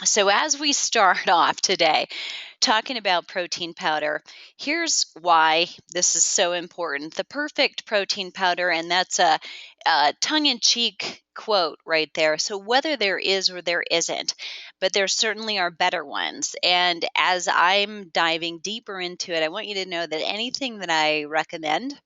So as we start off today talking about protein powder, here's why this is so important. The perfect protein powder, and that's a tongue-in-cheek quote right there. So whether there is or there isn't, but there certainly are better ones. And as I'm diving deeper into it, I want you to know that anything that I recommend,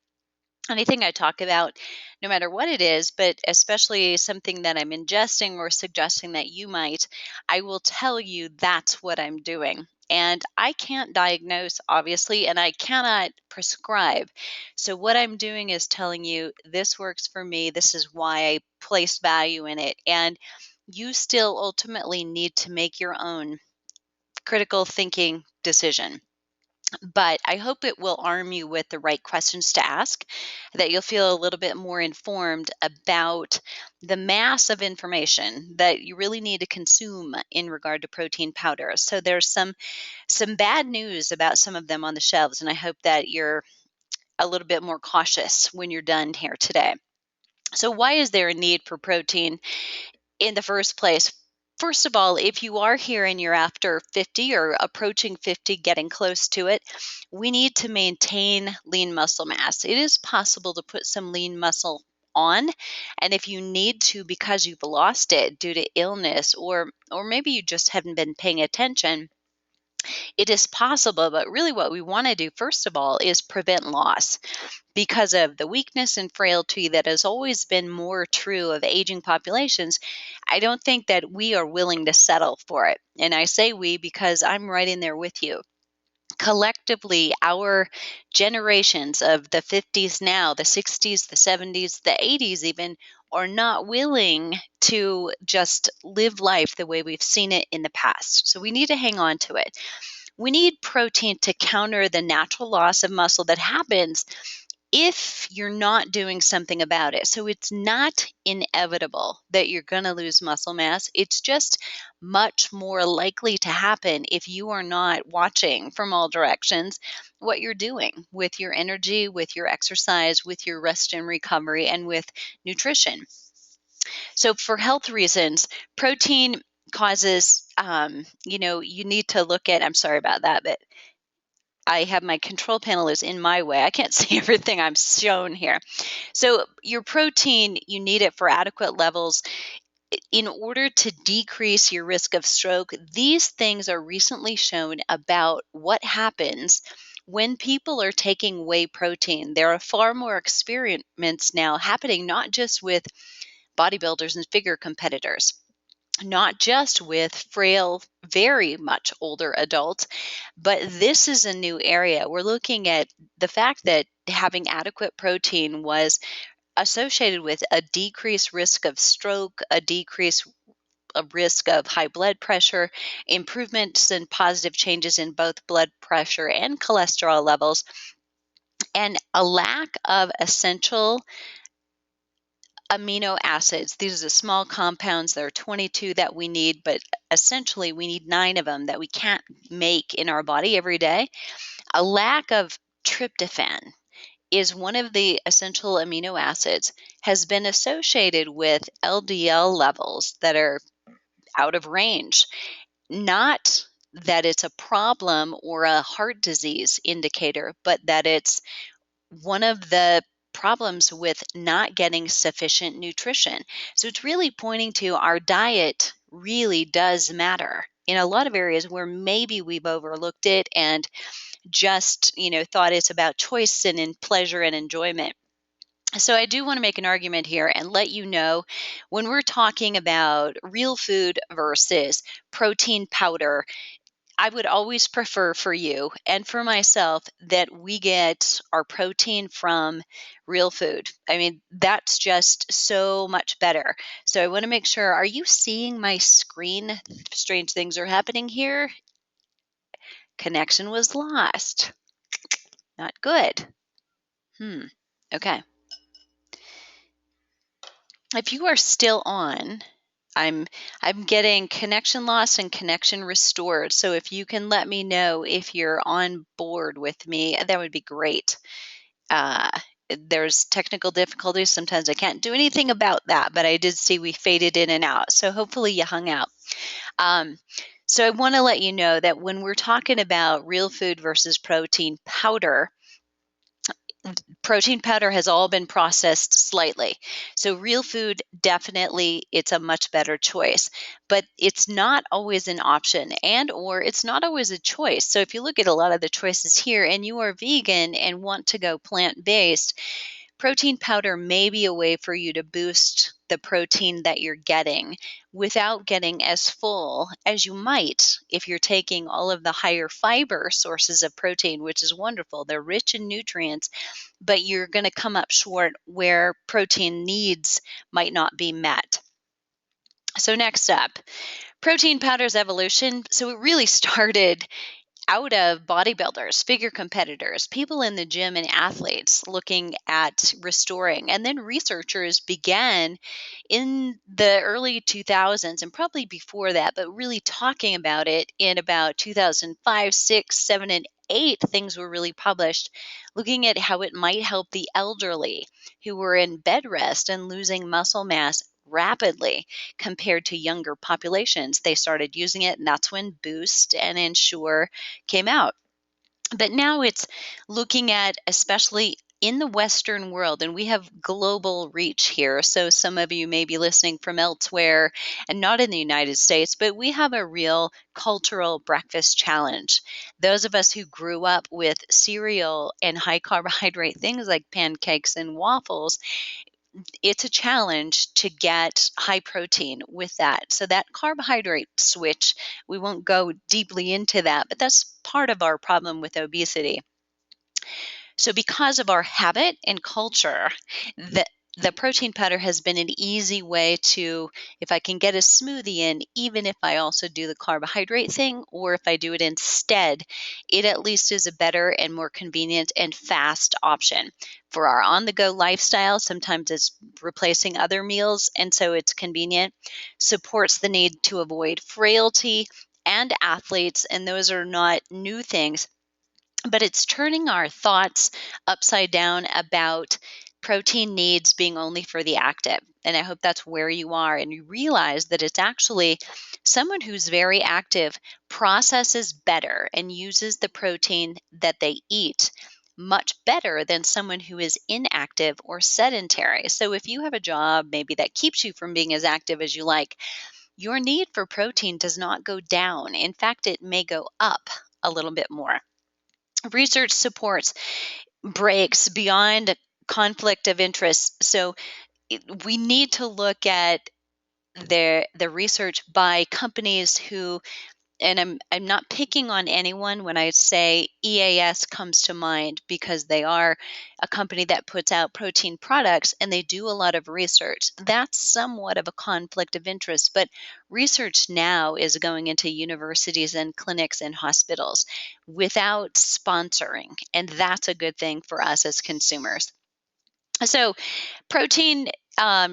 anything I talk about, no matter what it is, but especially something that I'm ingesting or suggesting that you might, I will tell you that's what I'm doing. And I can't diagnose, obviously, and I cannot prescribe. So, what I'm doing is telling you this works for me. This is why I place value in it. And you still ultimately need to make your own critical thinking decision. But I hope it will arm you with the right questions to ask, that you'll feel a little bit more informed about the mass of information that you really need to consume in regard to protein powders. So there's some bad news about some of them on the shelves, and I hope that you're a little bit more cautious when you're done here today. So why is there a need for protein in the first place? First of all, if you are here and you're after 50 or approaching 50, getting close to it, we need to maintain lean muscle mass. It is possible to put some lean muscle on, and if you need to because you've lost it due to illness or maybe you just haven't been paying attention, it is possible. But really what we want to do first of all is prevent loss because of the weakness and frailty that has always been more true of aging populations. I don't think that we are willing to settle for it. And I say we because I'm right in there with you. Collectively, our generations of the 50s now, the 60s, the 70s, the 80s even, are not willing to just live life the way we've seen it in the past. So we need to hang on to it. We need protein to counter the natural loss of muscle that happens if you're not doing something about it. So it's not inevitable that you're going to lose muscle mass. It's just much more likely to happen if you are not watching from all directions what you're doing with your energy, with your exercise, with your rest and recovery, and with nutrition. So for health reasons, protein causes, you need to look at, I'm sorry about that, but I have my control panel is in my way. I can't see everything I'm shown here. So your protein, you need it for adequate levels in order to decrease your risk of stroke. These things are recently shown about what happens when people are taking whey protein. There are far more experiments now happening, not just with bodybuilders and figure competitors, not just with frail, very much older adults, but this is a new area. We're looking at the fact that having adequate protein was associated with a decreased risk of stroke, a decreased risk of high blood pressure, improvements and positive changes in both blood pressure and cholesterol levels, and a lack of essential amino acids. These are the small compounds. There are 22 that we need, but essentially we need 9 of them that we can't make in our body every day. A lack of tryptophan is one of the essential amino acids, has been associated with LDL levels that are out of range. Not that it's a problem or a heart disease indicator, but that it's one of the problems with not getting sufficient nutrition. So it's really pointing to our diet really does matter in a lot of areas where maybe we've overlooked it and just, thought it's about choice and in pleasure and enjoyment. So I do want to make an argument here and let you know when we're talking about real food versus protein powder, I would always prefer for you and for myself that we get our protein from real food. I mean, that's just so much better. So I want to make sure, are you seeing my screen? Strange things are happening here. Connection was lost. Not good. Okay. If you are still on, I'm getting connection loss and connection restored. So if you can let me know if you're on board with me, that would be great. Uh, there's technical difficulties. Sometimes I can't do anything about that, but I did see we faded in and out. So hopefully you hung out. Um, so I want to let you know that when we're talking about real food versus protein powder has all been processed slightly. So real food, definitely it's a much better choice, but it's not always an option and or it's not always a choice. So if you look at a lot of the choices here and you are vegan and want to go plant-based, protein powder may be a way for you to boost the protein that you're getting without getting as full as you might if you're taking all of the higher fiber sources of protein, which is wonderful. They're rich in nutrients, but you're going to come up short where protein needs might not be met. So, next up, protein powder's evolution. So, it really started out of bodybuilders, figure competitors, people in the gym, and athletes looking at restoring. And then researchers began in the early 2000s and probably before that, but really talking about it in about 2005, 6, 7, and 8. Things were really published looking at how it might help the elderly who were in bed rest and losing muscle mass rapidly compared to younger populations. They started using it, and that's when Boost and Ensure came out. But now it's looking at, especially in the Western world, and we have global reach here. So some of you may be listening from elsewhere and not in the United States, but we have a real cultural breakfast challenge. Those of us who grew up with cereal and high carbohydrate things like pancakes and waffles, it's a challenge to get high protein with that. So that carbohydrate switch, we won't go deeply into that, but that's part of our problem with obesity. So because of our habit and culture, the protein powder has been an easy way to, if I can get a smoothie in, even if I also do the carbohydrate thing, or if I do it instead, it at least is a better and more convenient and fast option. For our on-the-go lifestyle, sometimes it's replacing other meals, and so it's convenient, supports the need to avoid frailty and athletes, and those are not new things, but it's turning our thoughts upside down about protein needs being only for the active. And I hope that's where you are and you realize that it's actually someone who's very active processes better and uses the protein that they eat much better than someone who is inactive or sedentary. So if you have a job maybe that keeps you from being as active as you like, your need for protein does not go down. In fact, it may go up a little bit more. Research supports breaks beyond conflict of interest. So we need to look at the research by companies who, and I'm not picking on anyone when I say EAS comes to mind, because they are a company that puts out protein products and they do a lot of research. That's somewhat of a conflict of interest, but research now is going into universities and clinics and hospitals without sponsoring, and that's a good thing for us as consumers. So protein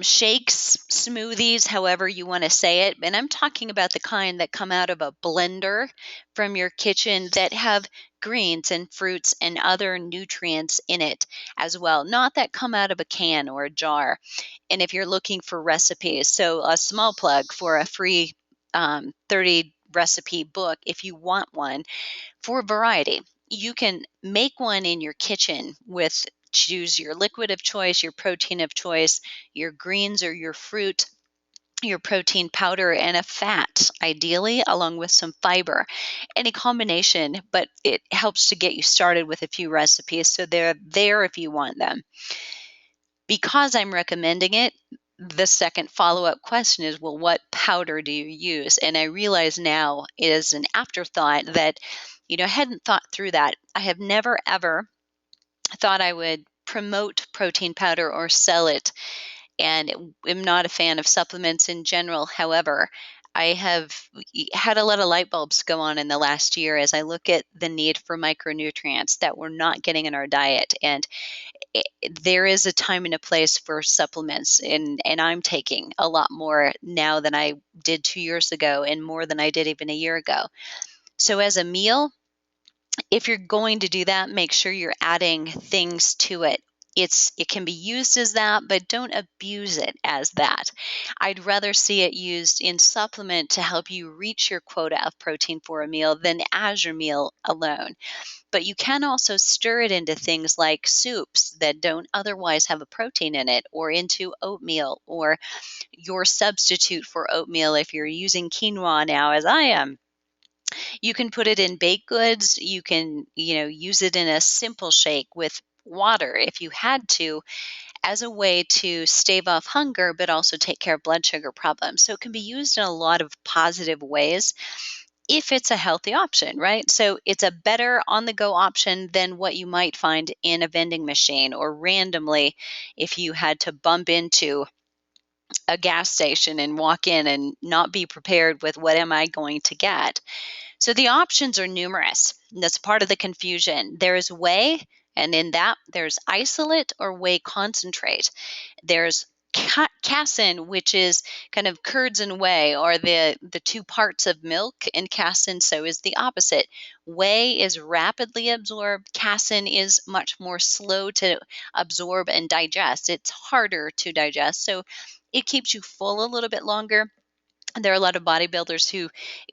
shakes, smoothies, however you want to say it. And I'm talking about the kind that come out of a blender from your kitchen that have greens and fruits and other nutrients in it as well, not that come out of a can or a jar. And if you're looking for recipes, so a small plug for a free 30 recipe book, if you want one, for variety. You can make one in your kitchen with, choose your liquid of choice, your protein of choice, your greens or your fruit, your protein powder, and a fat, ideally, along with some fiber. Any combination, but it helps to get you started with a few recipes so they're there if you want them. Because I'm recommending it, the second follow-up question is, well, what powder do you use? And I realize now is an afterthought that, I hadn't thought through that. I have never, ever thought I would promote protein powder or sell it, and am not a fan of supplements in general. However, I have had a lot of light bulbs go on in the last year as I look at the need for micronutrients that we're not getting in our diet. And there is a time and a place for supplements, and I'm taking a lot more now than I did 2 years ago and more than I did even a year ago. So as a meal, if you're going to do that, make sure you're adding things to it It can be used as that, but don't abuse it as that. I'd rather see it used in supplement to help you reach your quota of protein for a meal than as your meal alone. But you can also stir it into things like soups that don't otherwise have a protein in it, or into oatmeal, or your substitute for oatmeal if you're using quinoa now, as I am. You can put it in baked goods. You can, use it in a simple shake with water if you had to, as a way to stave off hunger, but also take care of blood sugar problems. So it can be used in a lot of positive ways if it's a healthy option, right? So it's a better on the go option than what you might find in a vending machine, or randomly if you had to bump into a gas station and walk in and not be prepared with what am I going to get. So the options are numerous. That's part of the confusion. There is whey, and in that there's isolate or whey concentrate. There's casein, which is kind of curds and whey, or the two parts of milk, and casein so is the opposite. Whey is rapidly absorbed. Casein is much more slow to absorb and digest. It's harder to digest, so it keeps you full a little bit longer. There are a lot of bodybuilders who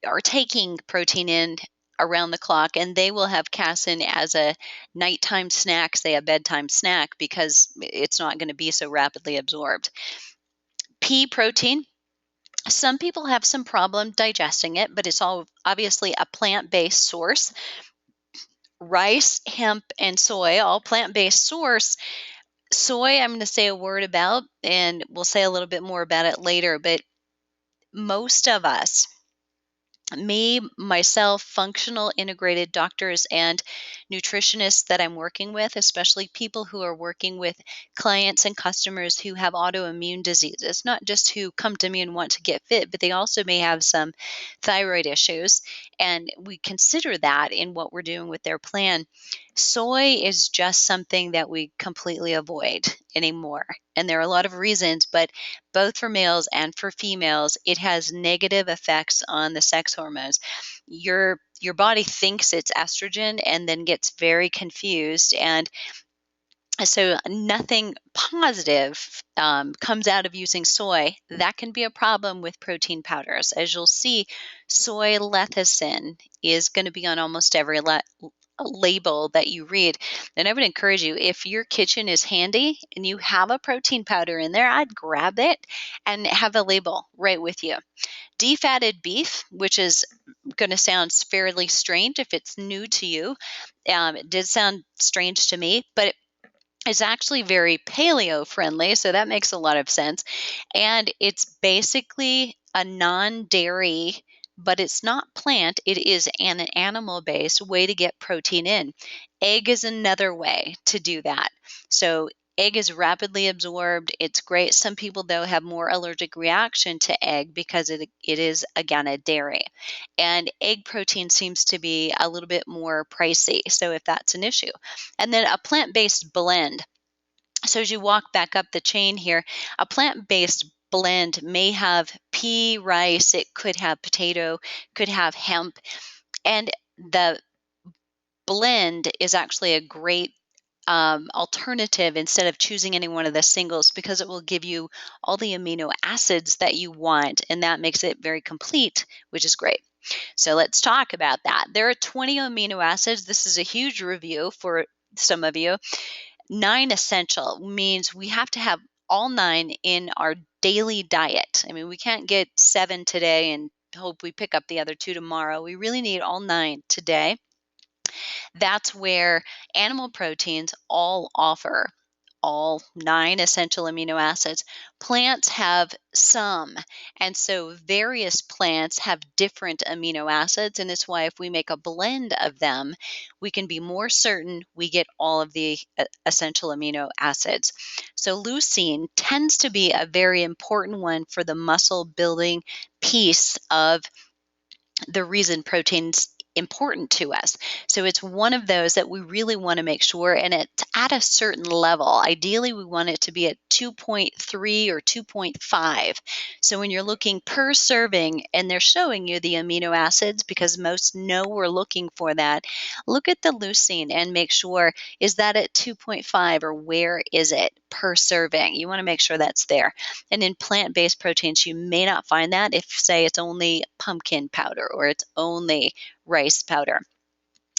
are taking protein in around the clock, and they will have casein as a nighttime snack, say a bedtime snack, because it's not going to be so rapidly absorbed. Pea protein, some people have some problem digesting it, but it's all obviously a plant-based source. Rice, hemp, and soy, all plant-based source. Soy, I'm going to say a word about, and we'll say a little bit more about it later, but most of us, me, myself, functional integrated doctors and nutritionists that I'm working with, especially people who are working with clients and customers who have autoimmune diseases, not just who come to me and want to get fit, but they also may have some thyroid issues. And we consider that in what we're doing with their plan. Soy is just something that we completely avoid anymore. And there are a lot of reasons, but both for males and for females, it has negative effects on the sex hormones. Your body thinks it's estrogen and then gets very confused, and so nothing positive comes out of using soy. That can be a problem with protein powders. As you'll see, soy lecithin is going to be on almost every label that you read. And I would encourage you, if your kitchen is handy and you have a protein powder in there, I'd grab it and have a label right with you. Defatted beef, which is going to sound fairly strange if it's new to you. It did sound strange to me, but it's actually very paleo friendly, so that makes a lot of sense. And it's basically a non-dairy, but it's not plant. It is an animal-based way to get protein in. Egg is another way to do that. So egg is rapidly absorbed. It's great. Some people, though, have more allergic reaction to egg because it is, again, a dairy. And egg protein seems to be a little bit more pricey, so if that's an issue. And then a plant-based blend. So as you walk back up the chain here, a plant-based blend may have pea, rice, it could have potato, could have hemp, and the blend is actually a great alternative instead of choosing any one of the singles, because it will give you all the amino acids that you want, and that makes it very complete, which is great. So let's talk about that. There are 20 amino acids. This is a huge review for some of you. 9 essential means we have to have all 9 in our daily diet. I mean, we can't get 7 today and hope we pick up the other 2 tomorrow. We really need all 9 today. That's where animal proteins all offer all 9 essential amino acids. Plants have some, and so various plants have different amino acids, and it's why if we make a blend of them, we can be more certain we get all of the essential amino acids. So leucine tends to be a very important one for the muscle building piece of the reason proteins important to us. So it's one of those that we really want to make sure, and it's at a certain level. Ideally, we want it to be at 2.3 or 2.5. So when you're looking per serving and they're showing you the amino acids, because most know we're looking for that, look at the leucine and make sure, is that at 2.5 or where is it per serving? You want to make sure that's there. And in plant-based proteins, you may not find that if, say, it's only pumpkin powder or it's only rice powder.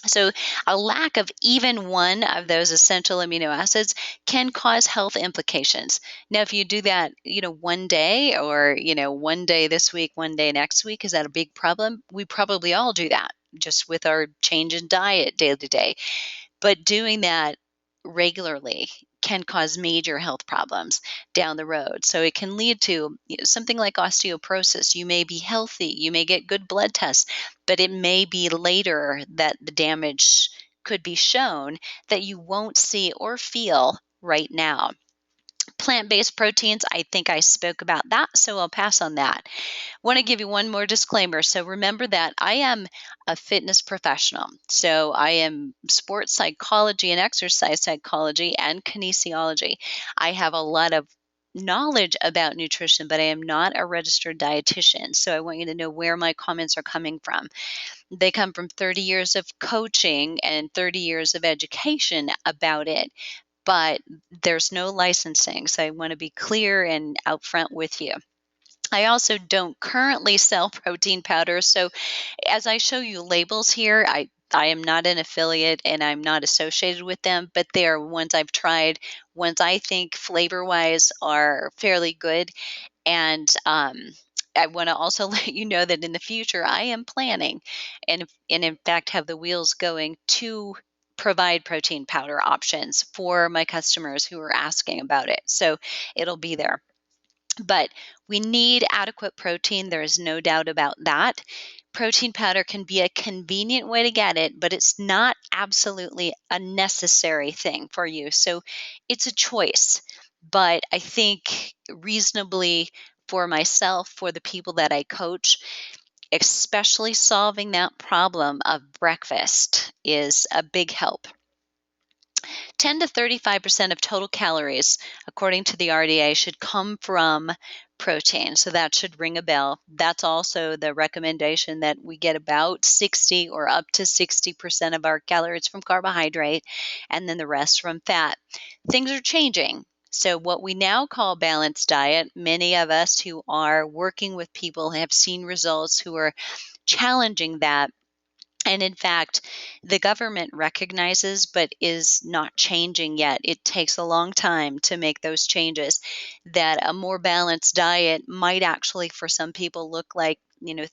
So a lack of even one of those essential amino acids can cause health implications. Now, if you do that, one day or, one day this week, one day next week, is that a big problem? We probably all do that just with our change in diet day to day. But doing that regularly can cause major health problems down the road. So it can lead to something like osteoporosis. You may be healthy, you may get good blood tests, but it may be later that the damage could be shown that you won't see or feel right now. Plant-based proteins, I think I spoke about that, so I'll pass on that. Want to give you one more disclaimer. So remember that I am a fitness professional. So I am sports psychology and exercise psychology and kinesiology. I have a lot of knowledge about nutrition, but I am not a registered dietitian. So I want you to know where my comments are coming from. They come from 30 years of coaching and 30 years of education about it, but there's no licensing. So I want to be clear and upfront with you. I also don't currently sell protein powder. So as I show you labels here, I am not an affiliate and I'm not associated with them, but they are ones I've tried, ones I think flavor-wise are fairly good. And I want to also let you know that in the future, I am planning and in fact have the wheels going to provide protein powder options for my customers who are asking about it. So it'll be there. But we need adequate protein. There is no doubt about that. Protein powder can be a convenient way to get it, but it's not absolutely a necessary thing for you. So it's a choice. But I think reasonably for myself, for the people that I coach, especially solving that problem of breakfast is a big help. 10 to 35% of total calories, according to the RDA, should come from protein. So that should ring a bell. That's also the recommendation that we get about 60 or up to 60% of our calories from carbohydrate and then the rest from fat. Things are changing. So what we now call balanced diet, many of us who are working with people have seen results who are challenging that. And in fact, the government recognizes but is not changing yet. It takes a long time to make those changes. That a more balanced diet might actually, for some people, look like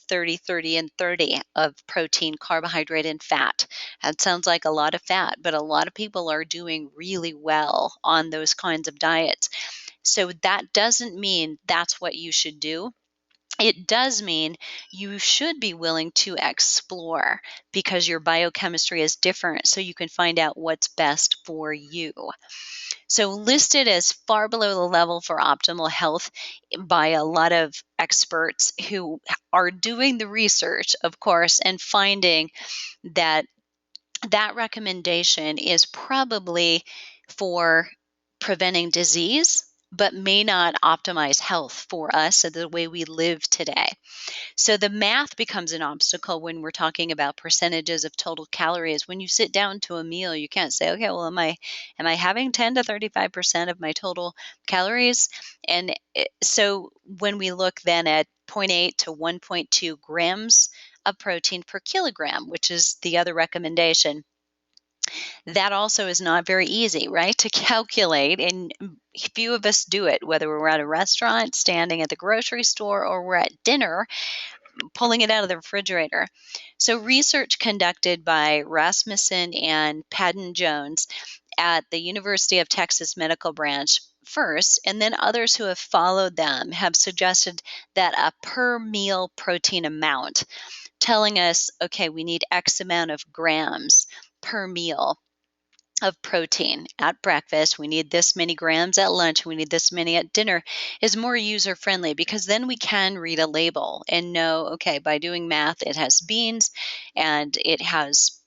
30, 30, and 30 of protein, carbohydrate, and fat. That sounds like a lot of fat, but a lot of people are doing really well on those kinds of diets. So that doesn't mean that's what you should do. It does mean you should be willing to explore because your biochemistry is different, so you can find out what's best for you. So listed as far below the level for optimal health by a lot of experts who are doing the research, of course, and finding that that recommendation is probably for preventing disease, but may not optimize health for us and the way we live today. So the math becomes an obstacle when we're talking about percentages of total calories. When you sit down to a meal, you can't say, okay, well, am I having 10 to 35% of my total calories? And so when we look then at 0.8 to 1.2 grams of protein per kilogram, which is the other recommendation, that also is not very easy, right, to calculate. And few of us do it, whether we're at a restaurant, standing at the grocery store, or we're at dinner pulling it out of the refrigerator. So research conducted by Rasmussen and Padden Jones at the University of Texas Medical Branch first, and then others who have followed them have suggested that a per meal protein amount, telling us, okay, we need X amount of grams per meal of protein at breakfast, we need this many grams at lunch, we need this many at dinner, is more user friendly because then we can read a label and know, okay, by doing math, it has beans and it has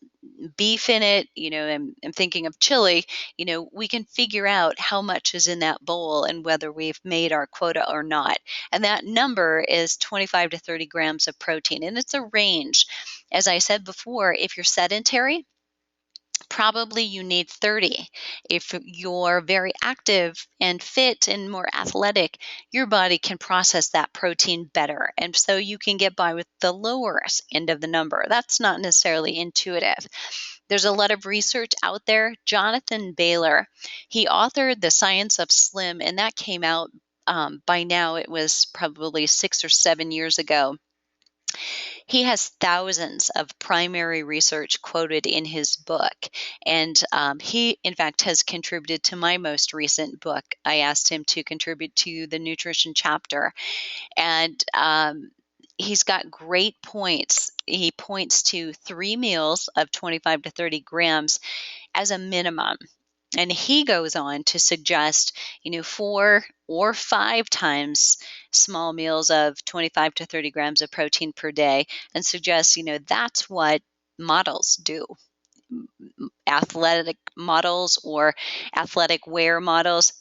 beef in it, I'm thinking of chili, we can figure out how much is in that bowl and whether we've made our quota or not. And that number is 25 to 30 grams of protein, and it's a range. As I said before, if you're sedentary, probably you need 30. If you're very active and fit and more athletic, your body can process that protein better. And so you can get by with the lower end of the number. That's not necessarily intuitive. There's a lot of research out there. Jonathan Baylor, he authored The Science of Slim, and that came out by now, it was probably 6 or 7 years ago. He has thousands of primary research quoted in his book. And he, in fact, has contributed to my most recent book. I asked him to contribute to the nutrition chapter. And he's got great points. He points to 3 meals of 25 to 30 grams as a minimum. And he goes on to suggest, 4 or 5 times small meals of 25 to 30 grams of protein per day, and suggests, that's what models do. Athletic models or athletic wear models,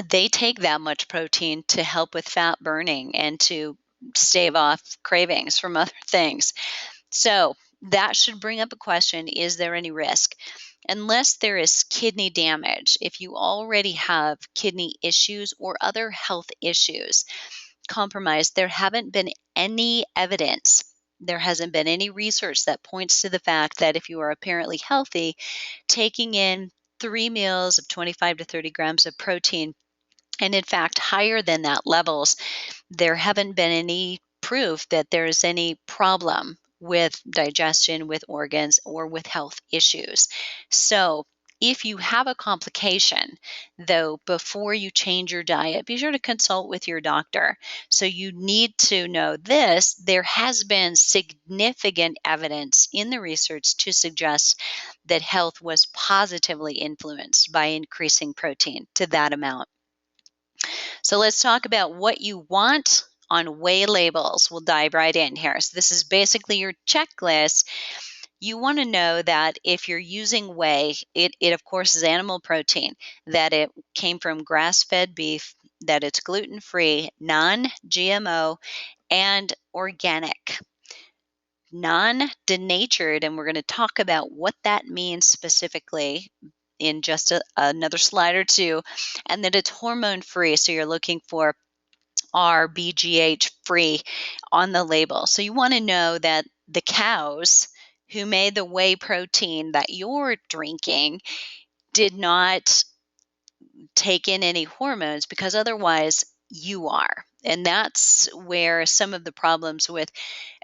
they take that much protein to help with fat burning and to stave off cravings from other things. So that should bring up a question: is there any risk? Unless there is kidney damage, if you already have kidney issues or other health issues, compromised, there haven't been any evidence. There hasn't been any research that points to the fact that if you are apparently healthy, taking in 3 meals of 25 to 30 grams of protein, and in fact higher than that levels, there haven't been any proof that there is any problem with digestion, with organs, or with health issues. So if you have a complication, though, before you change your diet, be sure to consult with your doctor. So you need to know this: there has been significant evidence in the research to suggest that health was positively influenced by increasing protein to that amount. So let's talk about what you want on Whey Labels. We'll dive right in here. So this is basically your checklist. You want to know that if you're using whey, it of course is animal protein, that it came from grass-fed beef, that it's gluten-free, non-GMO, and organic. Non-denatured, and we're going to talk about what that means specifically in just another slide or two, and that it's hormone free. So you're looking for RBGH free on the label. So you want to know that the cows who made the whey protein that you're drinking did not take in any hormones, because otherwise you are. And that's where some of the problems with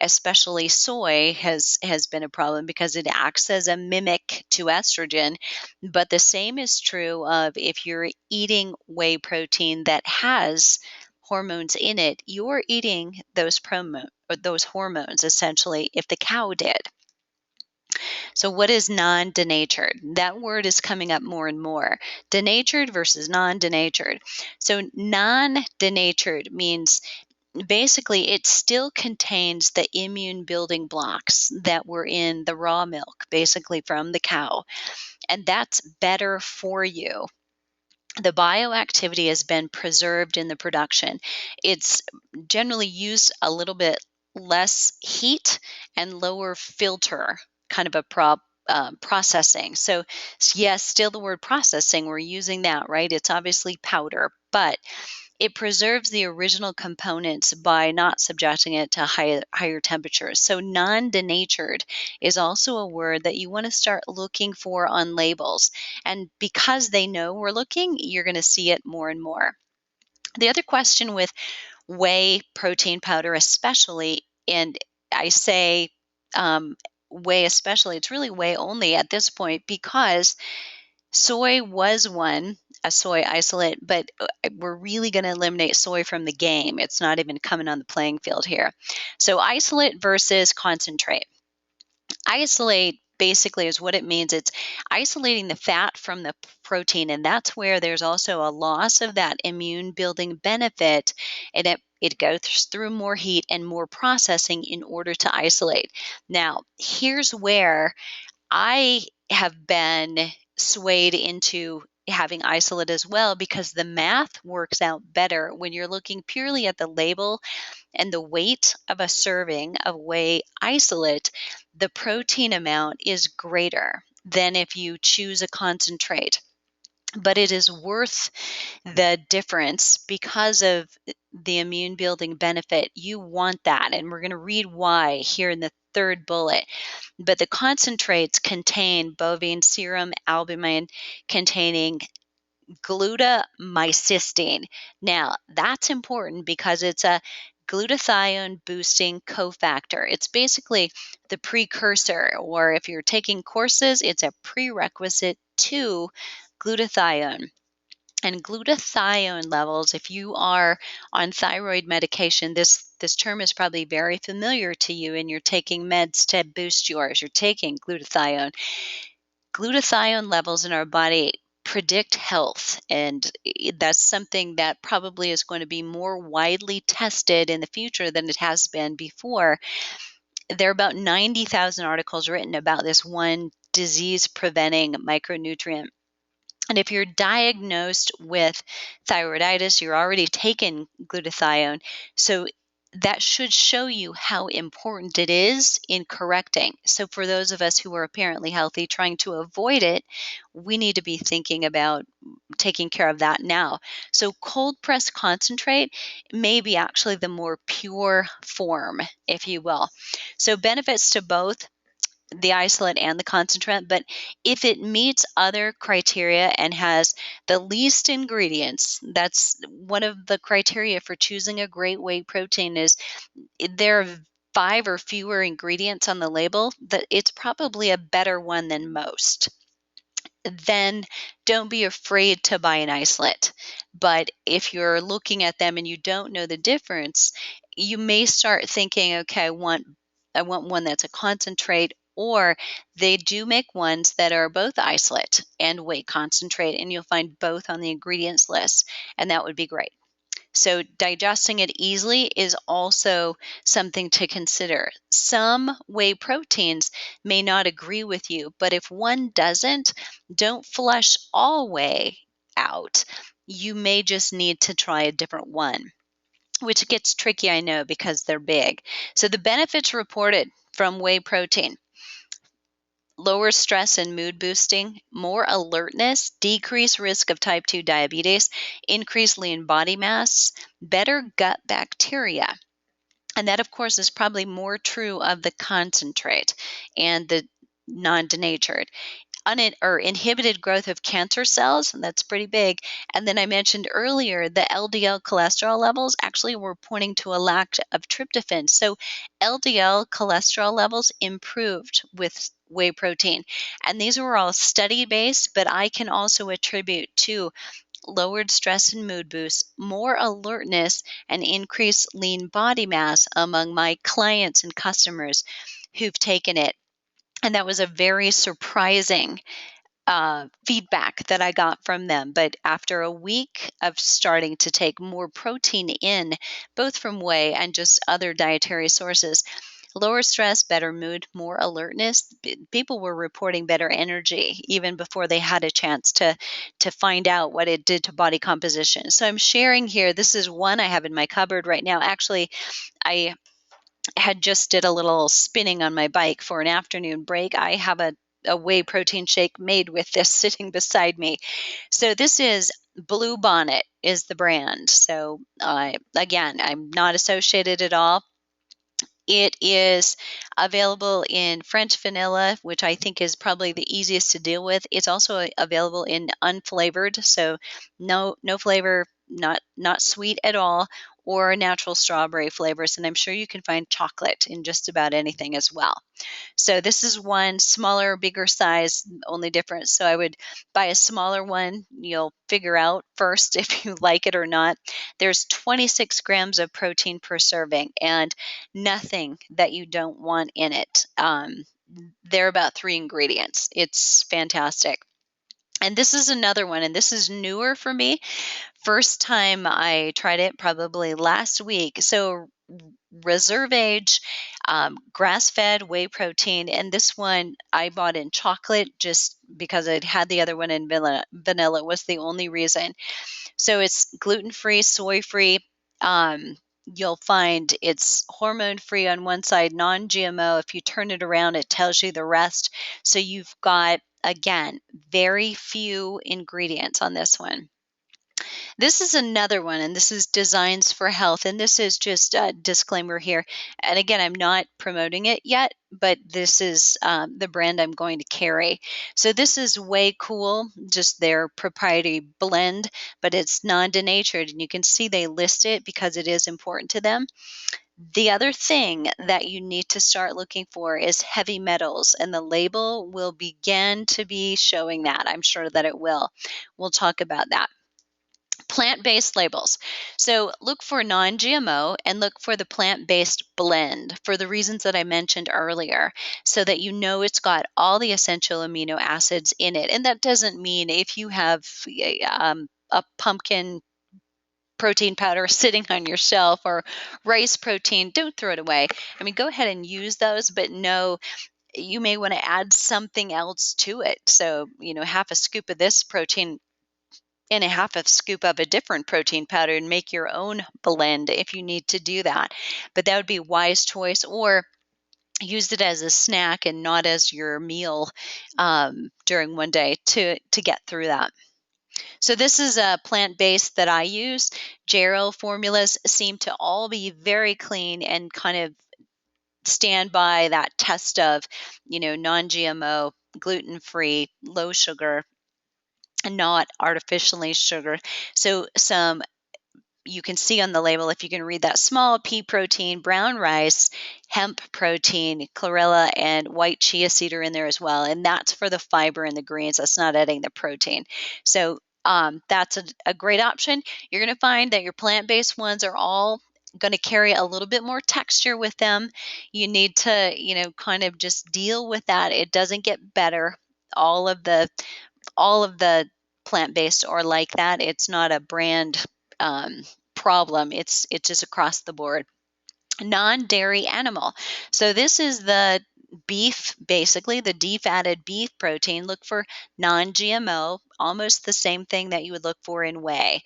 especially soy has been a problem, because it acts as a mimic to estrogen. But the same is true of if you're eating whey protein that has hormones in it, you're eating those hormones essentially if the cow did. So what is non-denatured? That word is coming up more and more. Denatured versus non-denatured. So non-denatured means basically it still contains the immune building blocks that were in the raw milk, basically from the cow. And that's better for you. The bioactivity has been preserved in the production. It's generally used a little bit less heat and lower filter kind of a processing. So yes, still the word processing, we're using that, right? It's obviously powder, but it preserves the original components by not subjecting it to higher temperatures. So non-denatured is also a word that you want to start looking for on labels. And because they know we're looking, you're going to see it more and more. The other question with whey protein powder especially, and I say whey especially, it's really whey only at this point, because soy was a soy isolate, but we're really going to eliminate soy from the game. It's not even coming on the playing field here. So isolate versus concentrate. Isolate basically is what it means. It's isolating the fat from the protein, and that's where there's also a loss of that immune building benefit, and it It goes through more heat and more processing in order to isolate. Now, here's where I have been swayed into having isolate as well, because the math works out better when you're looking purely at the label and the weight of a serving of whey isolate. The protein amount is greater than if you choose a concentrate, but it is worth the difference because of the immune building benefit. You want that, and we're going to read why here in the third bullet. But the concentrates contain bovine serum albumin containing glutamycin. Now, that's important because it's a glutathione boosting cofactor. It's basically the precursor, or if you're taking courses, it's a prerequisite to glutathione. And glutathione levels, if you are on thyroid medication, this term is probably very familiar to you, and you're taking meds to boost yours. You're taking glutathione. Glutathione levels in our body predict health, and that's something that probably is going to be more widely tested in the future than it has been before. There are about 90,000 articles written about this one disease-preventing micronutrient. And if you're diagnosed with thyroiditis, you're already taking glutathione. So that should show you how important it is in correcting. So for those of us who are apparently healthy, trying to avoid it, we need to be thinking about taking care of that now. So cold pressed concentrate may be actually the more pure form, if you will. So benefits to both the isolate and the concentrate, but if it meets other criteria and has the least ingredients, that's one of the criteria for choosing a great whey protein, is there are 5 or fewer ingredients on the label, that it's probably a better one than most. Then don't be afraid to buy an isolate. But if you're looking at them and you don't know the difference, you may start thinking, okay, I want one that's a concentrate, or they do make ones that are both isolate and whey concentrate, and you'll find both on the ingredients list, and that would be great. So digesting it easily is also something to consider. Some whey proteins may not agree with you, but if one doesn't, don't flush all whey out. You may just need to try a different one, which gets tricky, I know, because they're big. So the benefits reported from whey protein: lower stress and mood boosting, more alertness, decreased risk of type 2 diabetes, increased lean body mass, better gut bacteria. And that, of course, is probably more true of the concentrate and the non-denatured. Inhibited growth of cancer cells, and that's pretty big. And then I mentioned earlier the LDL cholesterol levels actually were pointing to a lack of tryptophan. So LDL cholesterol levels improved with whey protein. And these were all study-based, but I can also attribute to lowered stress and mood boost, more alertness, and increased lean body mass among my clients and customers who've taken it. And that was a very surprising feedback that I got from them. But after a week of starting to take more protein in, both from whey and just other dietary sources, lower stress, better mood, more alertness, people were reporting better energy even before they had a chance to find out what it did to body composition. So I'm sharing here, this is one I have in my cupboard right now. Actually, I had just did a little spinning on my bike for an afternoon break. I have a whey protein shake made with this sitting beside me. So this is Blue Bonnet is the brand. So again, I'm not associated at all. It is available in French vanilla, which I think is probably the easiest to deal with. It's also available in unflavored, so no flavor, not sweet at all, or natural strawberry flavors. And I'm sure you can find chocolate in just about anything as well. So this is one smaller, bigger size, only difference. So I would buy a smaller one. You'll figure out first if you like it or not. There's 26 grams of protein per serving and nothing that you don't want in it. There are about 3 ingredients. It's fantastic. And this is another one, and this is newer for me. First time I tried it probably last week. So reserve age, grass-fed whey protein, and this one I bought in chocolate just because I'd had the other one in vanilla was the only reason. So it's gluten-free, soy-free. You'll find it's hormone-free on one side, non-GMO. If you turn it around, it tells you the rest. So you've got, again, very few ingredients on this one. This is another one, and this is Designs for Health, and this is just a disclaimer here. And again, I'm not promoting it yet, but this is the brand I'm going to carry. So this is Way Cool, just their proprietary blend, but it's non-denatured, and you can see they list it because it is important to them. The other thing that you need to start looking for is heavy metals, and the label will begin to be showing that. I'm sure that it will. We'll talk about that. Plant-based labels. So look for non-GMO and look for the plant-based blend for the reasons that I mentioned earlier, so that you know it's got all the essential amino acids in it. And that doesn't mean if you have a pumpkin protein powder sitting on your shelf or rice protein, don't throw it away. I mean, go ahead and use those, but know you may want to add something else to it. So, half a scoop of this protein and a half a scoop of a different protein powder and make your own blend if you need to do that. But that would be a wise choice, or use it as a snack and not as your meal during one day to get through that. So this is a plant-based that I use. Jarrow formulas seem to all be very clean and kind of stand by that test of, non-GMO, gluten-free, low sugar, and not artificially sugar. So you can see on the label, if you can read that, small pea protein, brown rice, hemp protein, chlorella, and white chia seed are in there as well. And that's for the fiber and the greens. That's not adding the protein. So that's a great option. You're going to find that your plant-based ones are all going to carry a little bit more texture with them. You need to, kind of just deal with that. It doesn't get better. All of the plant-based are like that. It's not a brand problem. It's just across the board. Non-dairy animal. So this is the beef, basically the defatted beef protein. Look for non-GMO, almost the same thing that you would look for in whey.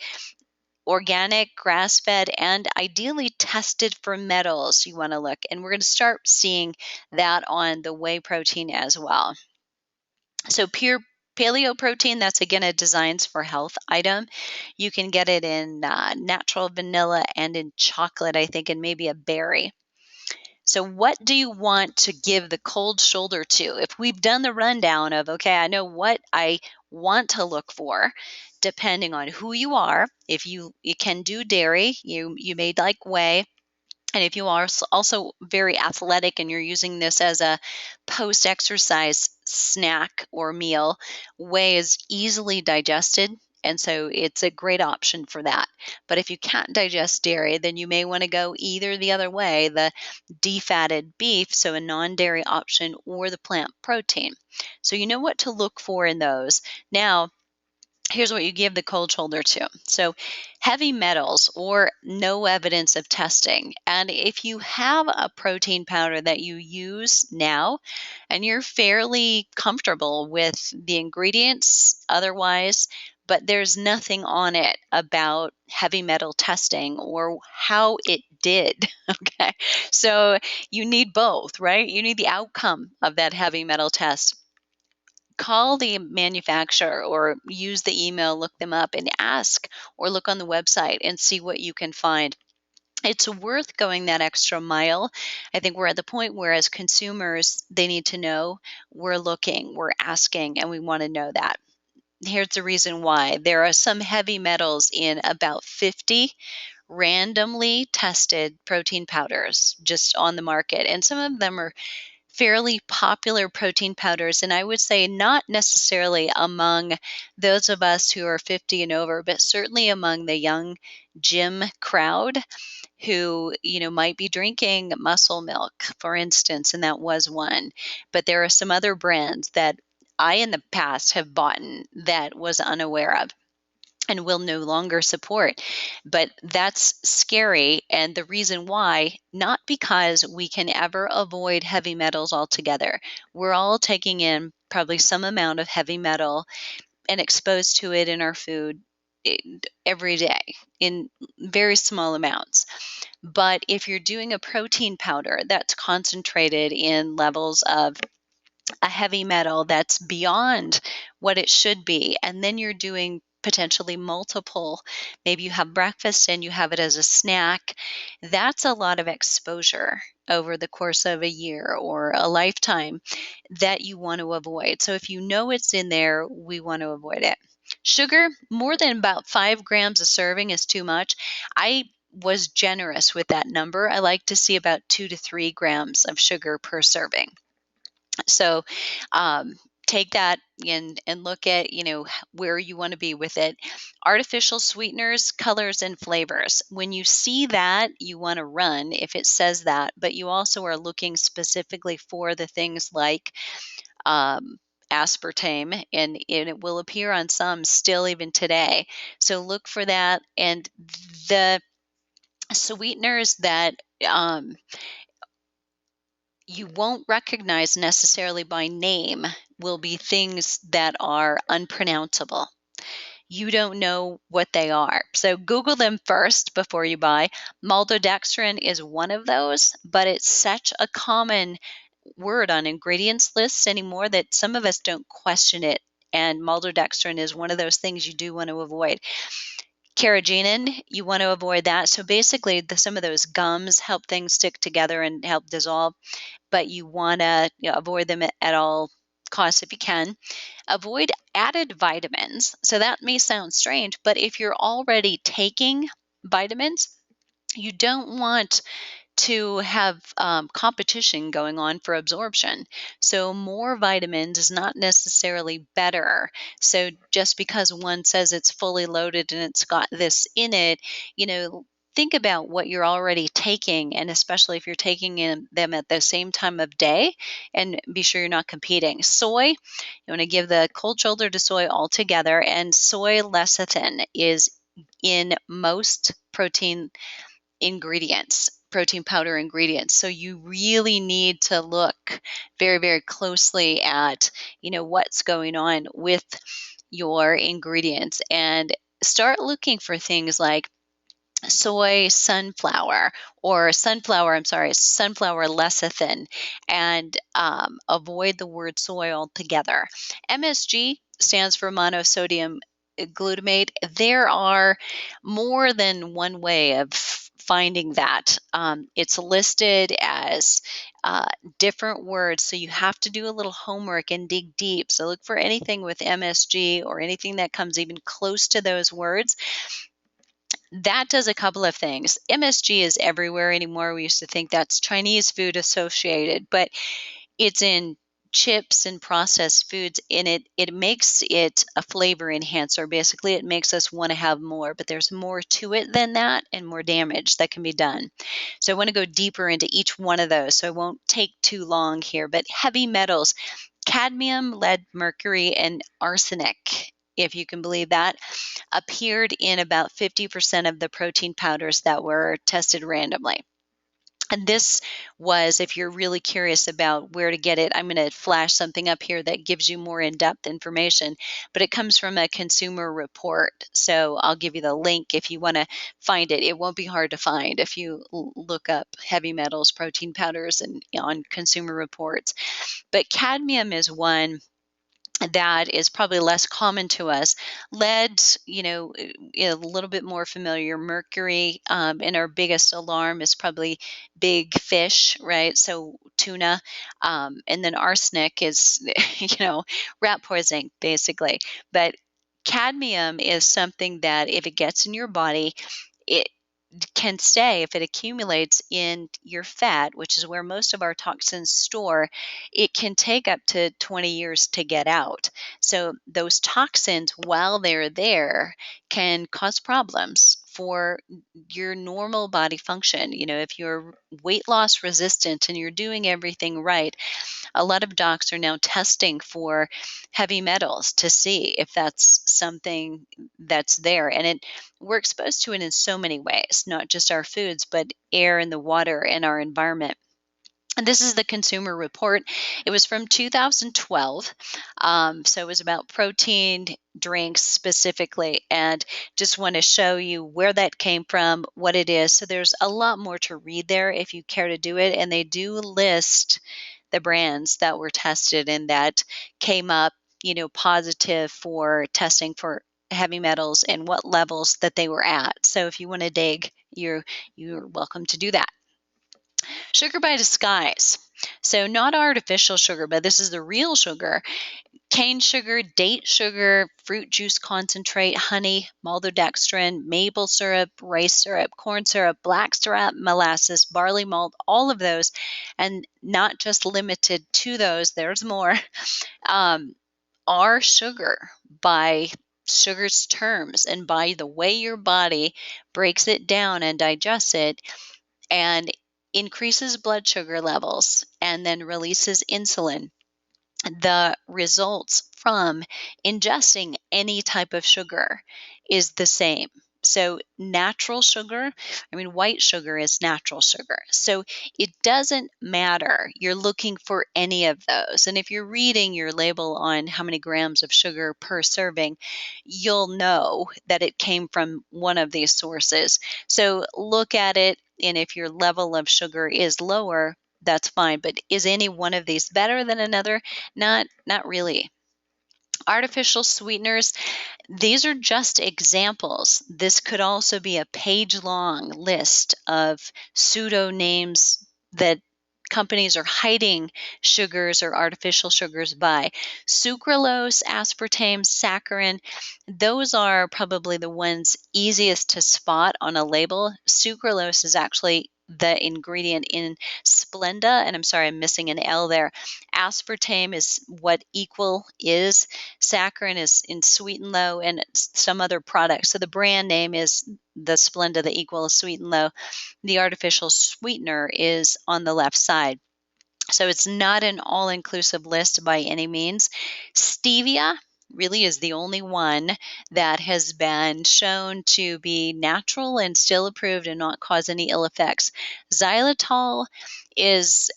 Organic, grass-fed, and ideally tested for metals you want to look. And we're going to start seeing that on the whey protein as well. So pure paleo protein, that's again a Designs for Health item. You can get it in natural vanilla and in chocolate, I think, and maybe a berry. So what do you want to give the cold shoulder to? If we've done the rundown of, okay, I know what I want to look for, depending on who you are. If you can do dairy, you may like whey. And if you are also very athletic and you're using this as a post-exercise snack or meal, whey is easily digested. And so it's a great option for that. But if you can't digest dairy, then you may want to go either the other way, the defatted beef, so a non-dairy option, or the plant protein. So you know what to look for in those. Now, here's what you give the cold shoulder to. So heavy metals or no evidence of testing. And if you have a protein powder that you use now and you're fairly comfortable with the ingredients otherwise, but there's nothing on it about heavy metal testing or how it did. Okay. So you need both, right? You need the outcome of that heavy metal test. Call the manufacturer or use the email, look them up and ask, or look on the website and see what you can find. It's worth going that extra mile. I think we're at the point where as consumers, they need to know we're looking, we're asking, and we want to know that. Here's the reason why. There are some heavy metals in about 50 randomly tested protein powders just on the market. And some of them are fairly popular protein powders, and I would say not necessarily among those of us who are 50 and over, but certainly among the young gym crowd who, might be drinking muscle milk, for instance, and that was one. But there are some other brands that I in the past have bought that was unaware of and will no longer support. But that's scary. And the reason why, not because we can ever avoid heavy metals altogether. We're all taking in probably some amount of heavy metal and exposed to it in our food every day in very small amounts. But if you're doing a protein powder that's concentrated in levels of a heavy metal that's beyond what it should be, and then you're doing potentially multiple, maybe you have breakfast and you have it as a snack, that's a lot of exposure over the course of a year or a lifetime that you want to avoid. So if you know it's in there, we want to avoid it. Sugar, more than about 5 grams a serving is too much. I was generous with that number. I like to see about 2 to 3 grams of sugar per serving. So take that and look at, where you want to be with it. Artificial sweeteners, colors, and flavors. When you see that, you want to run if it says that, but you also are looking specifically for the things like aspartame, and it will appear on some still even today. So look for that. And the sweeteners that you won't recognize necessarily by name will be things that are unpronounceable. You don't know what they are. So Google them first before you buy. Maltodextrin is one of those, but it's such a common word on ingredients lists anymore that some of us don't question it. And maltodextrin is one of those things you do want to avoid. Carrageenan, you want to avoid that. So basically, some of those gums help things stick together and help dissolve, but you want to avoid them at all costs if you can. Avoid added vitamins. So that may sound strange, but if you're already taking vitamins, you don't want to have competition going on for absorption. So more vitamins is not necessarily better. So just because one says it's fully loaded and it's got this in it, think about what you're already taking, and especially if you're taking them at the same time of day, and be sure you're not competing. Soy, you want to give the cold shoulder to soy altogether, and soy lecithin is in most protein powder ingredients. So you really need to look very, very closely at, what's going on with your ingredients, and start looking for things like soy sunflower sunflower lecithin, and avoid the word soy altogether. MSG stands for monosodium glutamate. There are more than one way of finding that. It's listed as different words, so you have to do a little homework and dig deep. So look for anything with MSG or anything that comes even close to those words. That does a couple of things. MSG is everywhere anymore. We used to think that's Chinese food associated, but it's in chips and processed foods, and it makes it a flavor enhancer. Basically, it makes us want to have more, but there's more to it than that, and more damage that can be done. So I want to go deeper into each one of those, so I won't take too long here. But heavy metals, cadmium, lead, mercury, and arsenic, if you can believe that, appeared in about 50% of the protein powders that were tested randomly. And this was, if you're really curious about where to get it, I'm going to flash something up here that gives you more in-depth information, but it comes from a consumer report. So I'll give you the link if you want to find it. It won't be hard to find if you look up heavy metals, protein powders, and on consumer reports. But cadmium is one that is probably less common to us. Lead, a little bit more familiar. Mercury, and our biggest alarm is probably big fish, right? So tuna, and then arsenic is, rat poisoning, basically. But cadmium is something that if it gets in your body, it can stay. If it accumulates in your fat, which is where most of our toxins store, it can take up to 20 years to get out. So those toxins, while they're there, can cause problems for your normal body function. If you're weight loss resistant and you're doing everything right, a lot of docs are now testing for heavy metals to see if that's something that's there. And we're exposed to it in so many ways, not just our foods, but air and the water and our environment. And this is the Consumer Report. It was from 2012. So it was about protein drinks specifically. And just want to show you where that came from, what it is. So there's a lot more to read there if you care to do it. And they do list the brands that were tested and that came up, positive for testing for heavy metals and what levels that they were at. So if you want to dig, you're welcome to do that. Sugar by disguise. So not artificial sugar, but this is the real sugar. Cane sugar, date sugar, fruit juice concentrate, honey, maltodextrin, maple syrup, rice syrup, corn syrup, black syrup, molasses, barley malt, all of those, and not just limited to those, there's more, are sugar by sugar's terms and by the way your body breaks it down and digests it, and increases blood sugar levels and then releases insulin. The results from ingesting any type of sugar is the same. So natural sugar, white sugar is natural sugar. So it doesn't matter. You're looking for any of those. And if you're reading your label on how many grams of sugar per serving, you'll know that it came from one of these sources. So look at it, and if your level of sugar is lower, that's fine. But is any one of these better than another? Not really. Artificial sweeteners, these are just examples. This could also be a page-long list of pseudo names that companies are hiding sugars or artificial sugars by. Sucralose, aspartame, saccharin, those are probably the ones easiest to spot on a label. Sucralose is actually the ingredient in Splenda, and I'm sorry, I'm missing an L there. Aspartame is what Equal is. Saccharin is in Sweet and Low and some other products. So the brand name is the Splenda, the Equal is Sweet and Low. The artificial sweetener is on the left side. So it's not an all-inclusive list by any means. Stevia really is the only one that has been shown to be natural and still approved and not cause any ill effects. Xylitol is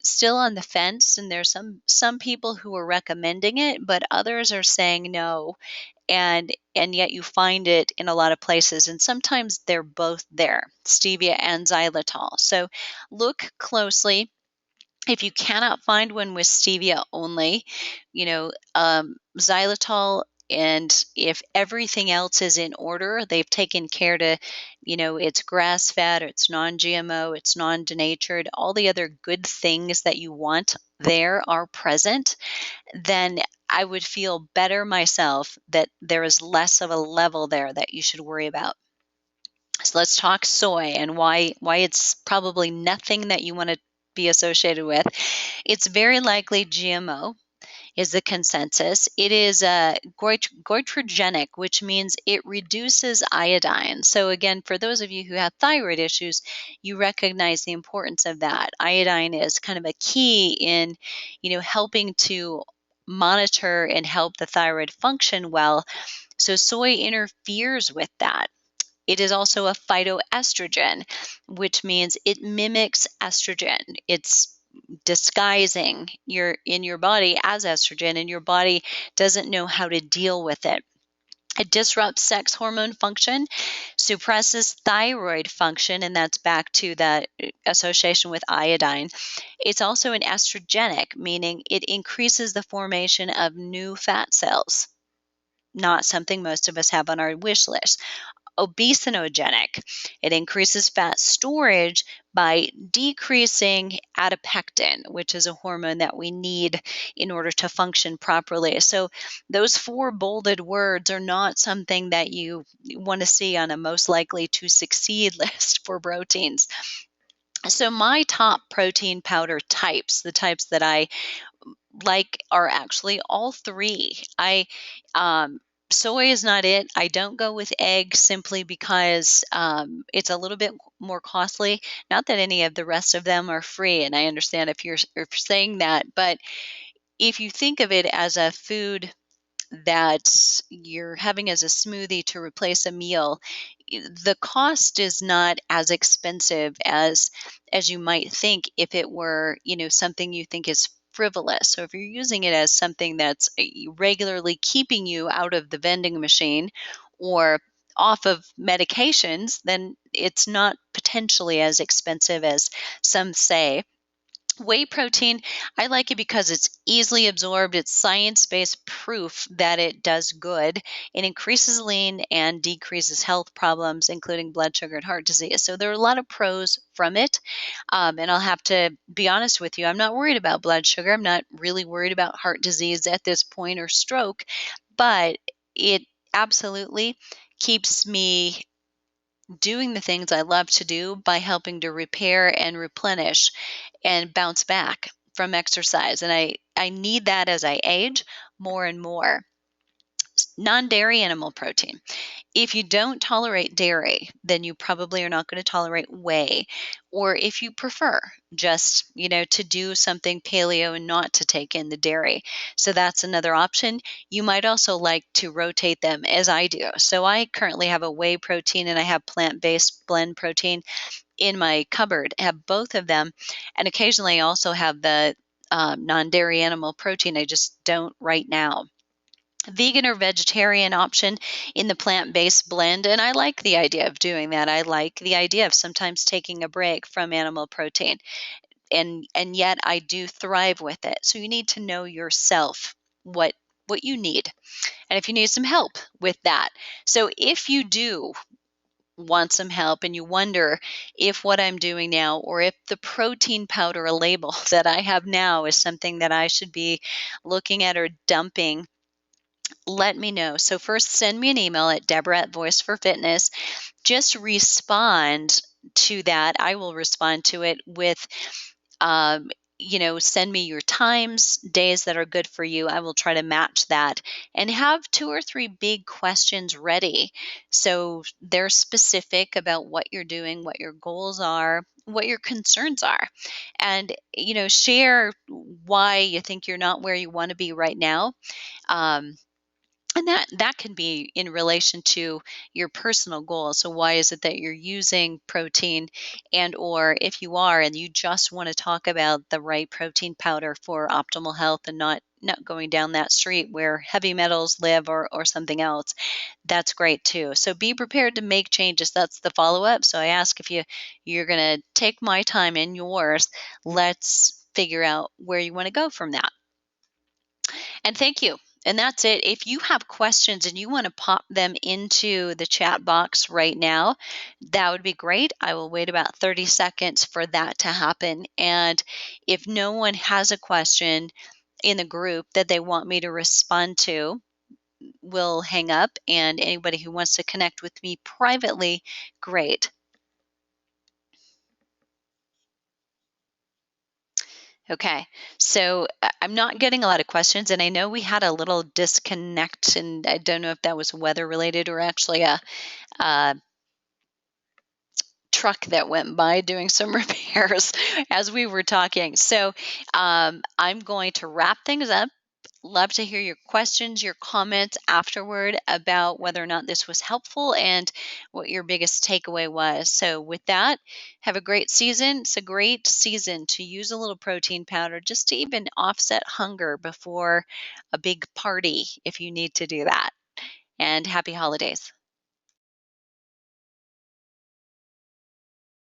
still on the fence, and there's some people who are recommending it, but others are saying no. And yet you find it in a lot of places, and sometimes they're both there, stevia and xylitol. So look closely. If you cannot find one with stevia only, xylitol, and if everything else is in order, they've taken care to, it's grass fed, it's non-GMO, it's non-denatured, all the other good things that you want there are present, then I would feel better myself that there is less of a level there that you should worry about. So let's talk soy and why it's probably nothing that you want to be associated with. It's very likely GMO is the consensus. It is goitrogenic, which means it reduces iodine. So again, for those of you who have thyroid issues, you recognize the importance of that. Iodine is kind of a key in, helping to monitor and help the thyroid function well. So soy interferes with that. It is also a phytoestrogen, which means it mimics estrogen. It's disguising in your body as estrogen, and your body doesn't know how to deal with it. It disrupts sex hormone function, suppresses thyroid function, and that's back to that association with iodine. It's also an estrogenic, meaning it increases the formation of new fat cells, not something most of us have on our wish list. Obesogenic. It increases fat storage by decreasing adipectin, which is a hormone that we need in order to function properly. So those four bolded words are not something that you want to see on a most likely to succeed list for proteins. So my top protein powder types, the types that I like, are actually all three. I Soy is not it. I don't go with egg simply because it's a little bit more costly. Not that any of the rest of them are free, and I understand if you're saying that, but if you think of it as a food that you're having as a smoothie to replace a meal, the cost is not as expensive as you might think if it were, something you think is frivolous. So if you're using it as something that's regularly keeping you out of the vending machine or off of medications, then it's not potentially as expensive as some say. Whey protein, I like it because it's easily absorbed. It's science-based proof that it does good. It increases lean and decreases health problems, including blood sugar and heart disease. So there are a lot of pros from it. And I'll have to be honest with you, I'm not worried about blood sugar. I'm not really worried about heart disease at this point or stroke, but it absolutely keeps me doing the things I love to do by helping to repair and replenish and bounce back from exercise. And I need that as I age more and more. Non dairy animal protein. If you don't tolerate dairy, then you probably are not going to tolerate whey. Or if you prefer just, to do something paleo and not to take in the dairy. So that's another option. You might also like to rotate them as I do. So I currently have a whey protein and I have plant-based blend protein in my cupboard. I have both of them. And occasionally I also have the non-dairy animal protein. I just don't right now. Vegan or vegetarian option in the plant-based blend, and I like the idea of doing that. I like the idea of sometimes taking a break from animal protein, and yet I do thrive with it. So you need to know yourself what you need, and if you need some help with that. So if you do want some help and you wonder if what I'm doing now or if the protein powder label that I have now is something that I should be looking at or dumping, let me know. So first send me an email at Deborah at Voice for Fitness. Just respond to that. I will respond to it with, um, send me your times, days that are good for you. I will try to match that and have 2 or 3 big questions ready. So they're specific about what you're doing, what your goals are, what your concerns are, and, share why you think you're not where you want to be right now. Um, and that can be in relation to your personal goals. So why is it that you're using protein, and or if you are and you just want to talk about the right protein powder for optimal health and not going down that street where heavy metals live or something else, that's great too. So be prepared to make changes. That's the follow-up. So I ask if you're going to take my time and yours, let's figure out where you want to go from that. And thank you. And that's it. If you have questions and you want to pop them into the chat box right now, that would be great. I will wait about 30 seconds for that to happen. And if no one has a question in the group that they want me to respond to, we'll hang up. And anybody who wants to connect with me privately, great. Okay, so I'm not getting a lot of questions, and I know we had a little disconnect, and I don't know if that was weather related or actually a truck that went by doing some repairs as we were talking. So I'm going to wrap things up. Love to hear your questions, your comments afterward about whether or not this was helpful and what your biggest takeaway was. So, with that, have a great season. It's a great season to use a little protein powder just to even offset hunger before a big party if you need to do that. And happy holidays.